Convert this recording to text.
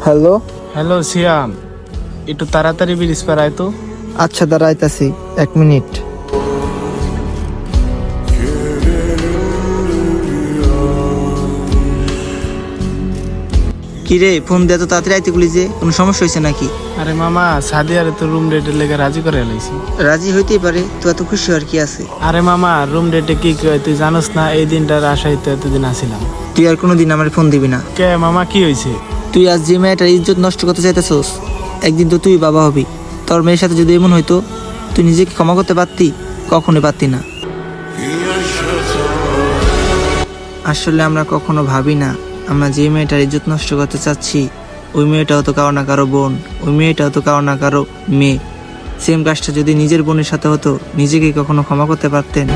Hello. Hello সিয়াম, একটু তাড়াতাড়ি bridge পার আয় তো। আচ্ছা দাঁড়াইতাছি, 1 মিনিট। কিরে ফোন দিয়ে তো তাড়াতাড়ি আইতে গুলি যে, কোনো সমস্যা হয়েছে নাকি? আরে মামা, সাদিয়ারে তো রুম ডেটের লেগে রাজি করে এলাইছি। রাজি হইতেই পারে, তো এত খুশি হওয়ার কি আছে? আরে মামা, রুম ডেটে কি কয় তুই জানোস না? এই দিনটার আশায় তো এতদিন আসিলাম। তুই আর কোনোদিন আমার ফোন দিবি না। কে মামা, কি হয়েছে? তুই আজ যে মেয়েটার ইজ্জত নষ্ট করতে চাইতেছস, একদিন তো তুই বাবা হবি। তোর মেয়ের সাথে যদি এমন হইতো, তুই নিজেকে ক্ষমা করতে পারতি? কখনোই পারতি না। আসলে আমরা কখনো ভাবি না, আমরা যে মেয়েটার ইজ্জত নষ্ট করতে চাচ্ছি, ওই মেয়েটাও তো কারো না কারো বোন, ওই মেয়েটাও তো কারো না কারো মেয়ে। সেম কাজটা যদি নিজের বোনের সাথে হতো, নিজেকে কখনো ক্ষমা করতে পারতেন?